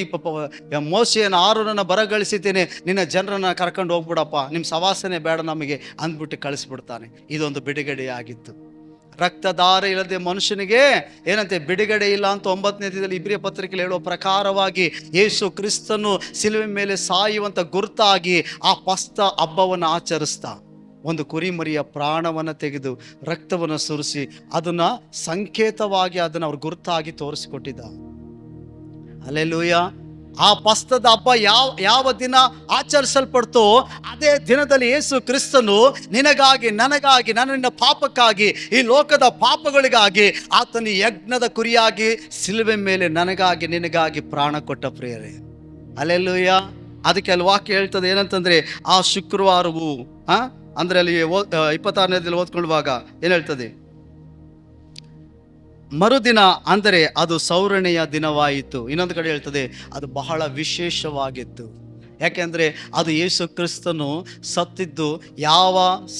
A: ಮೋಶೆಯನ್ನು ಆರೋನನ್ನು ಬರಗಳಿಸಿದ್ದೇನೆ, ನಿನ್ನ ಜನರನ್ನ ಕರ್ಕೊಂಡು ಹೋಗ್ಬಿಡಪ್ಪ, ನಿಮ್ಮ ಸವಾಸನೆ ಬೇಡ ನಮಗೆ ಅಂದ್ಬಿಟ್ಟು ಕಳಿಸ್ಬಿಡ್ತಾನೆ. ಇದೊಂದು ಬಿಡುಗಡೆ ಆಗಿತ್ತು. ರಕ್ತಧಾರ ಇಲ್ಲದೆ ಮನುಷ್ಯನಿಗೆ ಏನಂತೆ ಬಿಡುಗಡೆ ಇಲ್ಲ ಅಂತ 9ನೇ ದಿನದಲ್ಲಿ ಇಬ್ರಿಯ ಪತ್ರಿಕೆಯಲ್ಲಿ ಹೇಳುವ ಪ್ರಕಾರವಾಗಿ ಯೇಸು ಕ್ರಿಸ್ತನು ಸಿಲುವೆ ಮೇಲೆ ಸಾಯುವಂತ ಗುರುತಾಗಿ ಆ ಪಸ್ತ ಹಬ್ಬವನ್ನು ಆಚರಿಸ್ತಾ ಒಂದು ಕುರಿಮರಿಯ ಪ್ರಾಣವನ್ನು ತೆಗೆದು ರಕ್ತವನ್ನು ಸುರಿಸಿ ಅದನ್ನ ಸಂಕೇತವಾಗಿ ಅದನ್ನು ಅವ್ರು ಗುರುತಾಗಿ ತೋರಿಸಿಕೊಟ್ಟಿದ್ದ. ಹಲ್ಲೆಲೂಯ. ಆ ಪಸ್ತದ ಹಬ್ಬ ಯಾವ ದಿನ ಆಚರಿಸಲ್ಪಡ್ತೋ ಅದೇ ದಿನದಲ್ಲಿ ಯೇಸು ಕ್ರಿಸ್ತನು ನಿನಗಾಗಿ, ನನಗಾಗಿ, ನನ್ನ ಪಾಪಕ್ಕಾಗಿ, ಈ ಲೋಕದ ಪಾಪಗಳಿಗಾಗಿ ಆತನ ಯಜ್ಞದ ಕುರಿಯಾಗಿ ಸಿಲುವೆ ಮೇಲೆ ನನಗಾಗಿ ನಿನಗಾಗಿ ಪ್ರಾಣ ಕೊಟ್ಟ ಪ್ರಿಯರೇ. ಹಲ್ಲೆಲೂಯ. ಅದಕ್ಕೆ ಅಲ್ಲಿ ವಾಕ್ಯ ಹೇಳ್ತದೆ ಏನಂತಂದ್ರೆ, ಆ ಶುಕ್ರವಾರವು ಅಂದ್ರೆ ಅಲ್ಲಿ 26ನೇದಲ್ಲಿ ಓದ್ಕೊಳ್ಳುವಾಗ ಏನ್ ಹೇಳ್ತದೆ? ಮರುದಿನ ಅಂದರೆ ಅದು ಸೌರಣೆಯ ದಿನವಾಯಿತು. ಇನ್ನೊಂದು ಕಡೆ ಹೇಳ್ತದೆ ಅದು ಬಹಳ ವಿಶೇಷವಾಗಿತ್ತು. ಯಾಕೆಂದರೆ ಅದು ಯೇಸು ಕ್ರಿಸ್ತನು ಸತ್ತಿದ್ದು ಯಾವ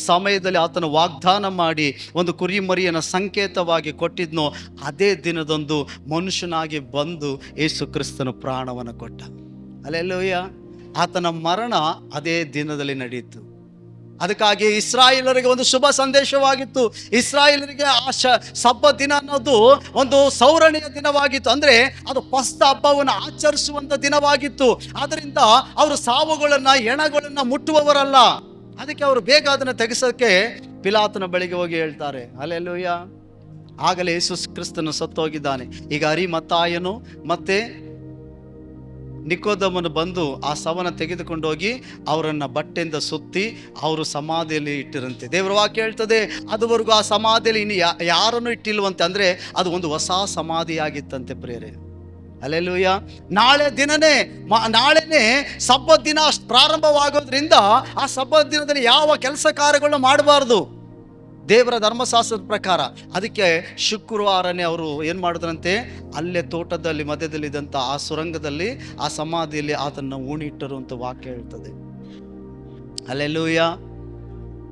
A: ಸಮಯದಲ್ಲಿ ಆತನು ವಾಗ್ದಾನ ಮಾಡಿ ಒಂದು ಕುರಿಮರಿಯನ್ನು ಸಂಕೇತವಾಗಿ ಕೊಟ್ಟಿದ್ನೋ ಅದೇ ದಿನದಂದು ಮನುಷ್ಯನಾಗಿ ಬಂದು ಯೇಸು ಕ್ರಿಸ್ತನು ಪ್ರಾಣವನ್ನು ಕೊಟ್ಟ. ಹಲ್ಲೆಲೂಯಾ. ಆತನ ಮರಣ ಅದೇ ದಿನದಲ್ಲಿ ನಡೆಯಿತು. ಅದಕ್ಕಾಗಿ ಇಸ್ರಾಯೇಲರಿಗೆ ಒಂದು ಶುಭ ಸಂದೇಶವಾಗಿತ್ತು. ಇಸ್ರಾಯೇಲರಿಗೆ ಆ ಸಬ್ಬತ್ ದಿನ ಅನ್ನೋದು ಒಂದು ಸೌರಣೆಯ ದಿನವಾಗಿತ್ತು. ಅಂದ್ರೆ ಅದು ಪಸ್ತ ಹಬ್ಬವನ್ನು ಆಚರಿಸುವಂತ ದಿನವಾಗಿತ್ತು. ಅದರಿಂದ ಅವರು ಸಾವುಗಳನ್ನ, ಹೆಣಗಳನ್ನ ಮುಟ್ಟುವವರಲ್ಲ. ಅದಕ್ಕೆ ಅವರು ಬೇಗ ಅದನ್ನು ತೆಗೆಸೋಕೆ ಪಿಲಾತನ ಬಳಿಗೆ ಹೋಗಿ ಹೇಳ್ತಾರೆ. ಹಲ್ಲೆಲೂಯಾ. ಆಗಲೇ ಯೇಸು ಕ್ರಿಸ್ತನು ಸತ್ತೋಗಿದ್ದಾನೆ. ಈಗ ಅರಿಮತ್ತಾಯನು ಮತ್ತೆ ನಿಕೋದಮನು ಬಂದು ಆ ಶವನ ತೆಗೆದುಕೊಂಡು ಹೋಗಿ ಅವರನ್ನು ಬಟ್ಟೆಯಿಂದ ಸುತ್ತಿ ಅವರು ಸಮಾಧಿಯಲ್ಲಿ ಇಟ್ಟಿರಂತೆ. ದೇವರ ವಾಕ್ಯ ಹೇಳ್ತದೆ ಅದುವರೆಗೂ ಆ ಸಮಾಧಿಯಲ್ಲಿ ಇನ್ನು ಯಾರನ್ನು ಇಟ್ಟಿಲ್ವಂತೆ. ಅಂದರೆ ಅದು ಒಂದು ಹೊಸ ಸಮಾಧಿಯಾಗಿತ್ತಂತೆ ಪ್ರಿಯರೇ. ಹಲ್ಲೆಲೂಯಾ. ನಾಳೆನೇ ಸಬ್ಬತ್ ದಿನ ಪ್ರಾರಂಭವಾಗೋದ್ರಿಂದ ಆ ಸಬ್ಬತ್ ದಿನದಲ್ಲಿ ಯಾವ ಕೆಲಸ ಕಾರ್ಯಗಳನ್ನು ಮಾಡಬಾರ್ದು ದೇವರ ಧರ್ಮಶಾಸ್ತ್ರದ ಪ್ರಕಾರ. ಅದಕ್ಕೆ ಶುಕ್ರವಾರನೇ ಅವರು ಏನು ಮಾಡಿದ್ರಂತೆ, ಅಲ್ಲೇ ತೋಟದಲ್ಲಿ ಮಧ್ಯದಲ್ಲಿದ್ದಂಥ ಆ ಸುರಂಗದಲ್ಲಿ ಆ ಸಮಾಧಿಯಲ್ಲಿ ಆತನ್ನು ಊಣಿಟ್ಟರು ಅಂತ ವಾಕ್ಯ ಹೇಳ್ತದೆ. ಹಲ್ಲೆಲೂಯಾ.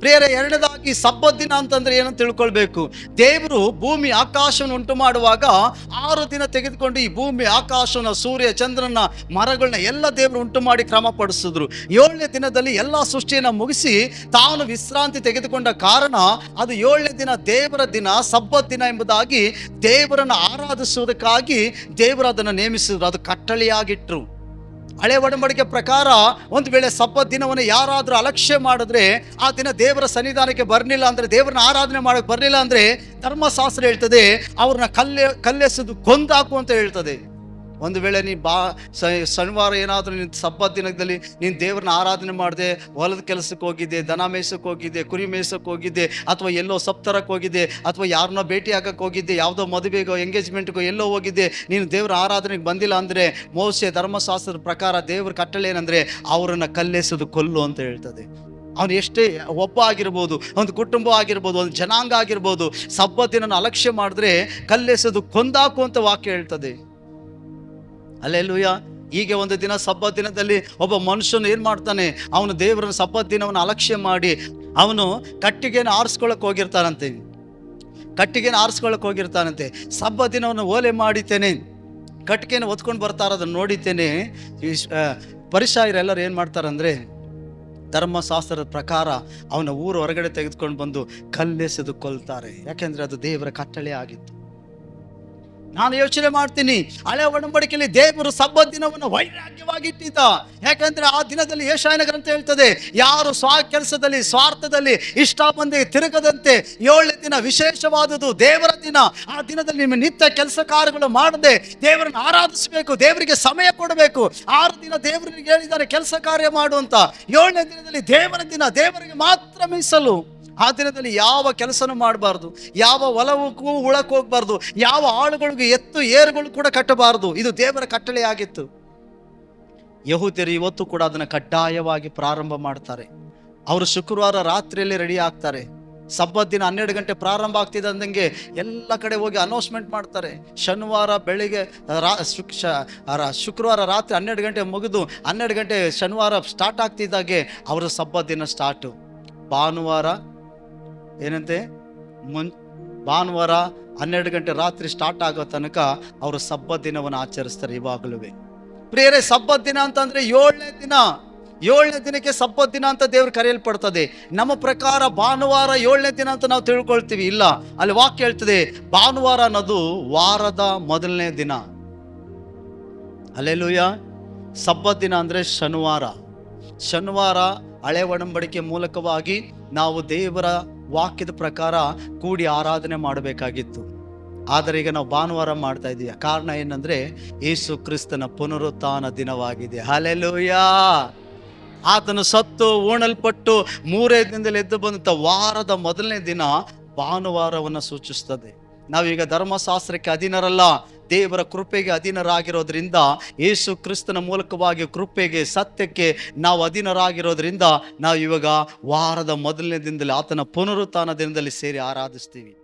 A: ಪ್ರಿಯರೇ, ಎರಡನೇದಾಗಿ ಸಬ್ಬತ್ ದಿನ ಅಂತಂದ್ರೆ ಏನಂತ ತಿಳ್ಕೊಳ್ಬೇಕು. ದೇವರು ಭೂಮಿ ಆಕಾಶವನ್ನು ಉಂಟು ಮಾಡುವಾಗ 6 ದಿನ ತೆಗೆದುಕೊಂಡು ಈ ಭೂಮಿ ಆಕಾಶನ, ಸೂರ್ಯ, ಚಂದ್ರನ, ಮರಗಳನ್ನ ಎಲ್ಲ ದೇವರು ಉಂಟು ಮಾಡಿ ಕ್ರಮಪಡಿಸಿದ್ರು. 7ನೇ ದಿನದಲ್ಲಿ ಎಲ್ಲ ಸೃಷ್ಟಿಯನ್ನು ಮುಗಿಸಿ ತಾನು ವಿಶ್ರಾಂತಿ ತೆಗೆದುಕೊಂಡ ಕಾರಣ ಅದು 7ನೇ ದಿನ ದೇವರ ದಿನ, ಸಬ್ಬತ್ ದಿನ ಎಂಬುದಾಗಿ ದೇವರನ್ನು ಆರಾಧಿಸುವುದಕ್ಕಾಗಿ ದೇವರು ಅದನ್ನು ನೇಮಿಸಿದ್ರು. ಅದು ಕಟ್ಟಳೆಯಾಗಿಟ್ರು. ಹಳೆ ಒಡಂಬಡಿಕೆ ಪ್ರಕಾರ ಒಂದು ವೇಳೆ ಸಬ್ಬತ್ ದಿನವನ್ನು ಯಾರಾದರೂ ಅಲಕ್ಷ್ಯ ಮಾಡಿದ್ರೆ, ಆ ದಿನ ದೇವರ ಸನ್ನಿಧಾನಕ್ಕೆ ಬರಲಿಲ್ಲ ಅಂದರೆ, ದೇವರನ್ನ ಆರಾಧನೆ ಮಾಡೋಕ್ಕೆ ಬರಲಿಲ್ಲ ಅಂದರೆ ಧರ್ಮಶಾಸ್ತ್ರ ಹೇಳ್ತದೆ ಅವ್ರನ್ನ ಕಲ್ಲೆಸೆದು ಕೊಂದಾಕು ಅಂತ ಹೇಳ್ತದೆ. ಒಂದು ವೇಳೆ ನೀನು ಶನಿವಾರ ಏನಾದರೂ ನೀನು ಸಬ್ಬತ್ ದಿನದಲ್ಲಿ ನೀನು ದೇವ್ರನ್ನ ಆರಾಧನೆ ಮಾಡಿದೆ, ಹೊಲದ ಕೆಲಸಕ್ಕೆ ಹೋಗಿದ್ದೆ, ದನ ಮೇಯ್ಸಕ್ಕೆ ಹೋಗಿದ್ದೆ, ಕುರಿ ಮೇಯ್ಸಕ್ಕೆ ಹೋಗಿದ್ದೆ, ಅಥವಾ ಎಲ್ಲೋ ಸಪ್ತರಕ್ಕೆ ಹೋಗಿದ್ದೆ, ಅಥವಾ ಯಾರನ್ನೋ ಭೇಟಿ ಆಗಕ್ಕೆ ಹೋಗಿದ್ದೆ, ಯಾವುದೋ ಮದುವೆಗೋ ಎಂಗೇಜ್ಮೆಂಟ್ಗೋ ಎಲ್ಲೋ ಹೋಗಿದ್ದೆ, ನೀನು ದೇವರ ಆರಾಧನೆಗೆ ಬಂದಿಲ್ಲ ಅಂದರೆ ಮೋಶೆ ಧರ್ಮಶಾಸ್ತ್ರದ ಪ್ರಕಾರ ದೇವ್ರ ಕಟ್ಟಳೆ ಏನಂದರೆ ಅವರನ್ನು ಕಲ್ಲೆಸೆದು ಕೊಲ್ಲು ಅಂತ ಹೇಳ್ತದೆ. ಅವನು ಎಷ್ಟೇ ಒಬ್ಬ ಆಗಿರ್ಬೋದು, ಒಂದು ಕುಟುಂಬ ಆಗಿರ್ಬೋದು, ಒಂದು ಜನಾಂಗ ಆಗಿರ್ಬೋದು, ಸಬ್ಬತ್ ದಿನನ ಅಲಕ್ಷ್ಯ ಮಾಡಿದ್ರೆ ಕಲ್ಲೆಸೆದು ಕೊಂದಾಕು ಅಂತ ವಾಕ್ಯ ಹೇಳ್ತದೆ. ಅಲ್ಲೆಲ್ಲೂಯ್ಯ. ಹೀಗೆ ಒಂದು ದಿನ ಸಬ್ಬತ್ ದಿನದಲ್ಲಿ ಒಬ್ಬ ಮನುಷ್ಯನು ಏನು ಮಾಡ್ತಾನೆ, ಅವನು ದೇವರನ್ನ ಸಬ್ಬತ್ ದಿನವನ್ನು ಅಲಕ್ಷ್ಯ ಮಾಡಿ ಅವನು ಕಟ್ಟಿಗೆನ ಆರಿಸ್ಕೊಳ್ಳೋಕೆ ಹೋಗಿರ್ತಾನಂತೆ. ಸಬ್ಬತ್ ದಿನವನ್ನು ಓಲೆ ಮಾಡಿದ್ದೇನೆ, ಕಟ್ಟಿಗೆನ ಹೊತ್ಕೊಂಡು ಬರ್ತಾ ಇರೋದನ್ನು ನೋಡಿದ್ದೇನೆ. ಫರಿಸಾಯರೆಲ್ಲರೂ ಏನು ಮಾಡ್ತಾರಂದರೆ ಧರ್ಮಶಾಸ್ತ್ರದ ಪ್ರಕಾರ ಅವನ ಊರು ಹೊರಗಡೆ ತೆಗೆದುಕೊಂಡು ಬಂದು ಕಲ್ಲೆಸೆದು ಕೊಲ್ತಾರೆ. ಯಾಕೆಂದರೆ ಅದು ದೇವರ ಕಟ್ಟಳೆ ಆಗಿತ್ತು. ನಾನು ಯೋಚನೆ ಮಾಡ್ತೀನಿ, ಹಳೆ ಒಡಂಬಡಿಕೆಯಲ್ಲಿ ದೇವರು ಸಬ್ಬತ್ ದಿನವನ್ನು ವೈರಾಗ್ಯವಾಗಿಟ್ಟಿದ್ದ. ಯಾಕಂದ್ರೆ ಆ ದಿನದಲ್ಲಿ ಯೆಶಾಯನ ಗ್ರಂಥ ಹೇಳ್ತದೆ, ಯಾರು ಕೆಲಸದಲ್ಲಿ ಸ್ವಾರ್ಥದಲ್ಲಿ ಇಷ್ಟ ಬಂದಿ ತಿರುಗದಂತೆ 7ನೇ ದಿನ ವಿಶೇಷವಾದುದು ದೇವರ ದಿನ. ಆ ದಿನದಲ್ಲಿ ನಿಮ್ಮ ನಿತ್ಯ ಕೆಲಸ ಕಾರ್ಯಗಳು ಮಾಡದೆ ದೇವರನ್ನು ಆರಾಧಿಸಬೇಕು, ದೇವರಿಗೆ ಸಮಯ ಕೊಡಬೇಕು. 6 ದಿನ ದೇವರಿಗೆ ಹೇಳಿದ್ದಾರೆ ಕೆಲಸ ಕಾರ್ಯ ಮಾಡುವಂತ. 7ನೇ ದಿನದಲ್ಲಿ ದೇವರ ದಿನ, ದೇವರಿಗೆ ಮಾತ್ರ ಮೀಸಲು. ಆ ದಿನದಲ್ಲಿ ಯಾವ ಕೆಲಸನೂ ಮಾಡಬಾರ್ದು, ಯಾವ ಹೊಲವಕ್ಕೂ ಉಳಕ್ಕೆ ಹೋಗ್ಬಾರ್ದು, ಯಾವ ಆಳುಗಳಿಗೂ ಎತ್ತು ಏರುಗಳು ಕೂಡ ಕಟ್ಟಬಾರ್ದು. ಇದು ದೇವರ ಕಟ್ಟಳೆ ಆಗಿತ್ತು. ಯಹೂದ್ಯರು ಇವತ್ತು ಕೂಡ ಅದನ್ನು ಕಡ್ಡಾಯವಾಗಿ ಪ್ರಾರಂಭ ಮಾಡ್ತಾರೆ. ಅವರು ಶುಕ್ರವಾರ ರಾತ್ರಿಯಲ್ಲಿ ರೆಡಿ ಆಗ್ತಾರೆ. ಸಬ್ಬತ್ ದಿನ 12 ಗಂಟೆ ಪ್ರಾರಂಭ ಆಗ್ತಿದೆ ಅಂದಂಗೆ ಎಲ್ಲ ಕಡೆ ಹೋಗಿ ಅನೌನ್ಸ್ಮೆಂಟ್ ಮಾಡ್ತಾರೆ. ಶನಿವಾರ ಬೆಳಿಗ್ಗೆ ಶುಕ್ರವಾರ ರಾತ್ರಿ 12 ಗಂಟೆ ಮುಗಿದು 12 ಗಂಟೆ ಶನಿವಾರ ಸ್ಟಾರ್ಟ್ ಆಗ್ತಿದ್ದಾಗೆ ಅವರ ಸಬ್ಬತ್ ದಿನ ಸ್ಟಾರ್ಟು. ಭಾನುವಾರ ಏನಂತೆ ಭಾನುವಾರ 12 ಗಂಟೆ ರಾತ್ರಿ ಸ್ಟಾರ್ಟ್ ಆಗೋ ತನಕ ಅವರು ಸಬ್ಬತ್ ದಿನವನ್ನು ಆಚರಿಸ್ತಾರೆ ಇವಾಗಲೂ. ಪ್ರಿಯರೇ, ಸಬ್ಬತ್ ದಿನ ಅಂತಂದ್ರೆ 7ನೇ ದಿನ. 7ನೇ ದಿನಕ್ಕೆ ಸಬ್ಬತ್ ದಿನ ಅಂತ ದೇವ್ರು ಕರೆಯಲ್ಪಡ್ತದೆ. ನಮ್ಮ ಪ್ರಕಾರ ಭಾನುವಾರ 7ನೇ ದಿನ ಅಂತ ನಾವು ತಿಳ್ಕೊಳ್ತೀವಿ. ಇಲ್ಲ, ಅಲ್ಲಿ ವಾಕ್ಯ ಹೇಳ್ತದೆ ಭಾನುವಾರ ಅನ್ನೋದು ವಾರದ ಮೊದಲನೇ ದಿನ. ಅಲ್ಲೆಲ್ಲೂಯ್ಯ. ಸಬ್ಬತ್ ದಿನ ಅಂದರೆ ಶನಿವಾರ ಹಳೆ ಒಡಂಬಡಿಕೆ ಮೂಲಕವಾಗಿ ನಾವು ದೇವರ ವಾಕ್ಯದ ಪ್ರಕಾರ ಕೂಡಿ ಆರಾಧನೆ ಮಾಡಬೇಕಾಗಿತ್ತು. ಆದರೆ ಈಗ ನಾವು ಭಾನುವಾರ ಮಾಡ್ತಾ ಇದ್ದೀವಿ. ಕಾರಣ ಏನಂದ್ರೆ ಯೇಸು ಕ್ರಿಸ್ತನ ಪುನರುತ್ಥಾನ ದಿನವಾಗಿದೆ. ಹಲ್ಲೆಲೂಯಾ. ಆತನು ಸತ್ತು ಹೂಣಲ್ಪಟ್ಟು 3ನೇ ದಿನದಲ್ಲಿ ಎದ್ದು ಬಂದಂಥ ವಾರದ ಮೊದಲನೇ ದಿನ ಭಾನುವಾರವನ್ನು ಸೂಚಿಸ್ತದೆ. ನಾವೀಗ ಧರ್ಮಶಾಸ್ತ್ರಕ್ಕೆ ಅಧೀನರಲ್ಲ, ದೇವರ ಕೃಪೆಗೆ ಅಧೀನರಾಗಿರೋದ್ರಿಂದ, ಯೇಸು ಕ್ರಿಸ್ತನ ಮೂಲಕವಾಗಿ ಕೃಪೆಗೆ ಸತ್ಯಕ್ಕೆ ನಾವು ಅಧೀನರಾಗಿರೋದ್ರಿಂದ ನಾವು ಇವಾಗ ವಾರದ ಮೊದಲನೇ ದಿನದಲ್ಲಿ ಆತನ ಪುನರುತ್ಥಾನ ದಿನದಲ್ಲಿ ಸೇರಿ ಆರಾಧಿಸ್ತೀವಿ.